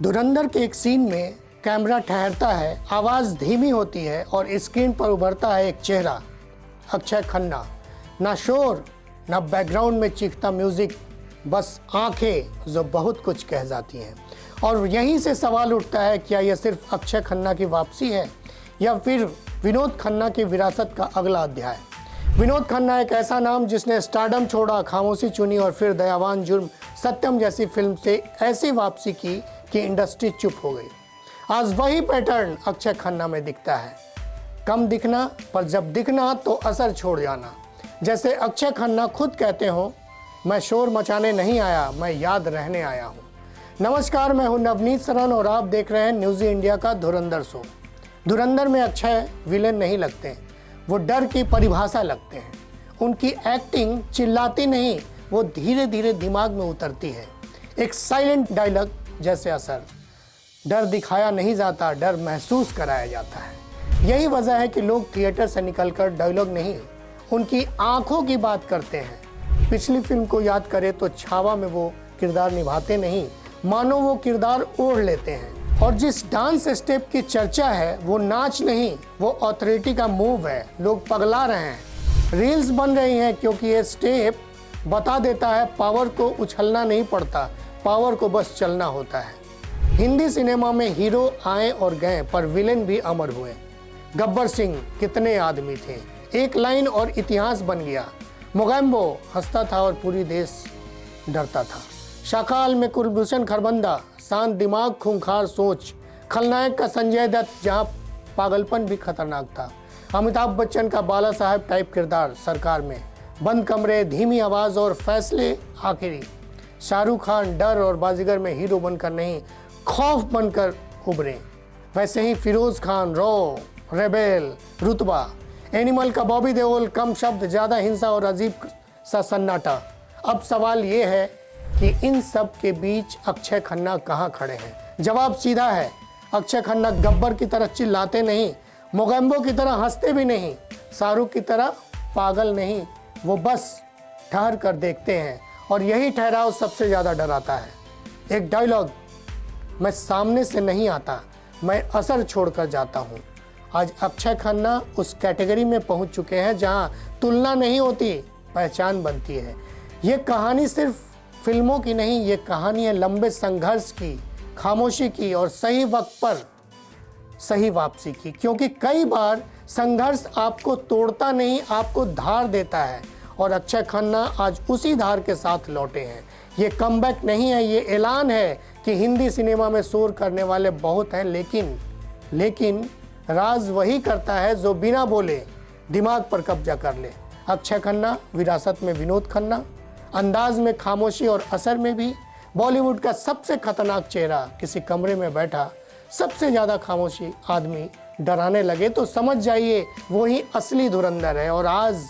धुरंधर के एक सीन में कैमरा ठहरता है, आवाज़ धीमी होती है और स्क्रीन पर उभरता है एक चेहरा, अक्षय खन्ना। ना शोर, ना बैकग्राउंड में चीखता म्यूज़िक, बस आंखें जो बहुत कुछ कह जाती हैं। और यहीं से सवाल उठता है, क्या यह सिर्फ अक्षय खन्ना की वापसी है या फिर विनोद खन्ना की विरासत का अगला अध्याय। विनोद खन्ना एक ऐसा नाम जिसने स्टारडम छोड़ा, खामोशी चुनी और फिर दयावान जुर्म, सत्यम जैसी फिल्म से ऐसी वापसी की कि इंडस्ट्री चुप हो गई। आज वही पैटर्न अक्षय खन्ना में दिखता है, कम दिखना, पर जब दिखना तो असर छोड़ जाना। जैसे अक्षय खन्ना खुद कहते हो, मैं शोर मचाने नहीं आया, मैं याद रहने आया हूँ। नमस्कार, मैं हूँ नवनीत सरन और आप देख रहे हैं न्यूज़ी इंडिया का धुरंधर शो। धुरंधर में अक्षय विलेन नहीं लगते, वो डर की परिभाषा लगते हैं। उनकी एक्टिंग चिल्लाती नहीं, वो धीरे धीरे दिमाग में उतरती है। एक साइलेंट डायलॉग जैसे असर। डर दिखाया नहीं जाता, डर महसूस कराया जाता है। यही वजह है कि लोग थिएटर से निकलकर डायलॉग नहीं, उनकी आंखों की बात करते हैं। पिछली फिल्म को याद करें तो छावा में वो किरदार निभाते नहीं, मानो वो किरदार ओढ़ लेते हैं। और जिस डांस स्टेप की चर्चा है वो नाच नहीं, वो ऑथोरिटी का मूव है। लोग पगला रहे हैं, रील्स बन रही हैं, क्योंकि ये स्टेप बता देता है पावर को उछलना नहीं पड़ता, पावर को बस चलना होता है। हिंदी सिनेमा में हीरो आए और गए, पर विलेन भी अमर हुए। गब्बर सिंह, कितने आदमी थे, एक लाइन और इतिहास बन गया। मोगैम्बो हंसता था और पूरी देश डरता था। शाकाल में कुलभूषण खरबंदा, शांत दिमाग खूंखार सोच। खलनायक का संजय दत्त, जहां पागलपन भी खतरनाक था। अमिताभ बच्चन का बाला साहब टाइप किरदार सरकार में। बंद कमरे, धीमी आवाज़ और फैसले आखिरी। शाहरुख खान डर और बाजीगर में हीरो बनकर नहीं, खौफ बनकर उभरे। वैसे ही फिरोज खान रॉ, रेबेल, रुतबा। एनिमल का बॉबी देओल, कम शब्द, ज़्यादा हिंसा और अजीब सा सन्नाटा। अब सवाल ये है कि इन सब के बीच अक्षय खन्ना कहाँ खड़े हैं। जवाब सीधा है, अक्षय खन्ना गब्बर की तरह चिल्लाते नहीं, मोगैम्बो की तरह हंसते भी नहीं, शाहरुख की तरह पागल नहीं। वो बस ठहर कर देखते हैं, और यही ठहराव सबसे ज़्यादा डराता है। एक डायलॉग, मैं सामने से नहीं आता, मैं असर छोड़कर जाता हूँ। आज अक्षय खन्ना उस कैटेगरी में पहुँच चुके हैं जहाँ तुलना नहीं होती, पहचान बनती है। ये कहानी सिर्फ फिल्मों की नहीं, ये कहानी है लंबे संघर्ष की, खामोशी की और सही वक्त पर सही वापसी की। क्योंकि कई बार संघर्ष आपको तोड़ता नहीं, आपको धार देता है। और अक्षय खन्ना आज उसी धार के साथ लौटे हैं। ये कमबैक नहीं है, ये ऐलान है कि हिंदी सिनेमा में शोर करने वाले बहुत हैं, लेकिन राज वही करता है जो बिना बोले दिमाग पर कब्जा कर ले। अक्षय खन्ना विरासत में विनोद खन्ना, अंदाज में खामोशी और असर में भी बॉलीवुड का सबसे खतरनाक चेहरा। किसी कमरे में बैठा सबसे ज़्यादा खामोशी आदमी डराने लगे तो समझ जाइए वही असली धुरंधर है। और आज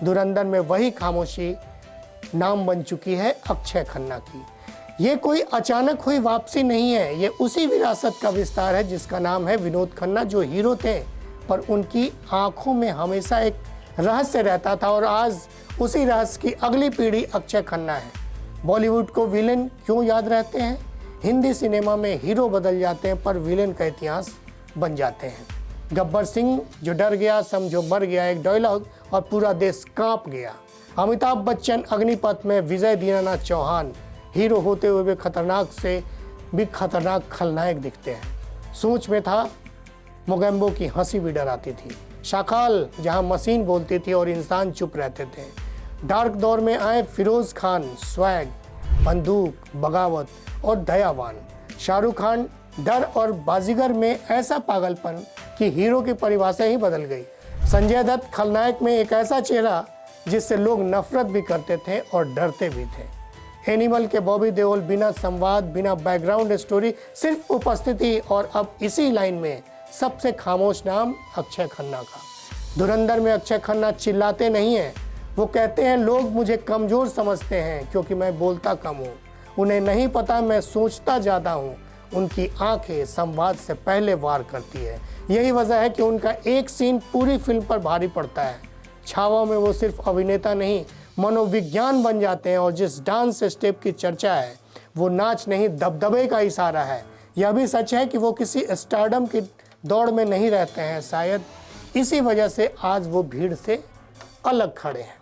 धुरंधर में वही खामोशी नाम बन चुकी है अक्षय खन्ना की। ये कोई अचानक हुई वापसी नहीं है, ये उसी विरासत का विस्तार है जिसका नाम है विनोद खन्ना, जो हीरो थे पर उनकी आंखों में हमेशा एक रहस्य रहता था। और आज उसी रहस्य की अगली पीढ़ी अक्षय खन्ना है। बॉलीवुड को विलेन क्यों याद रहते हैं? हिंदी सिनेमा में हीरो बदल जाते हैं पर विलेन का इतिहास बन जाते हैं। गब्बर सिंह जो डर गया समझो मर गया, एक डायलॉग और पूरा देश कांप गया। अमिताभ बच्चन अग्निपथ में, विजय दीनानाथ चौहान हीरो होते हुए भी खतरनाक से भी खतरनाक खलनायक दिखते हैं। सोच में था, मोगैम्बो की हंसी भी डराती थी। शाकाल जहां मशीन बोलती थी और इंसान चुप रहते थे। डार्क दौर में आए फिरोज खान, स्वैग, बंदूक, बगावत और दयावान। शाहरुख खान डर और बाजीगर में ऐसा पागलपन कि हीरो की परिभाषा ही बदल गई। संजय दत्त खलनायक में एक ऐसा चेहरा जिससे लोग नफरत भी करते थे और डरते भी थे। एनिमल के बॉबी देओल बिना संवाद, बिना बैकग्राउंड स्टोरी, सिर्फ उपस्थिति। और अब इसी लाइन में सबसे खामोश नाम अक्षय खन्ना का। धुरंधर में अक्षय खन्ना चिल्लाते नहीं हैं, वो कहते हैं लोग मुझे कमज़ोर समझते हैं क्योंकि मैं बोलता कम हूँ, उन्हें नहीं पता मैं सोचता ज़्यादा हूँ। उनकी आंखें संवाद से पहले वार करती है। यही वजह है कि उनका एक सीन पूरी फिल्म पर भारी पड़ता है। छावा में वो सिर्फ अभिनेता नहीं, मनोविज्ञान बन जाते हैं। और जिस डांस स्टेप की चर्चा है वो नाच नहीं, दबदबे का इशारा है। यह भी सच है कि वो किसी स्टारडम की दौड़ में नहीं रहते हैं, शायद इसी वजह से आज वो भीड़ से अलग खड़े हैं।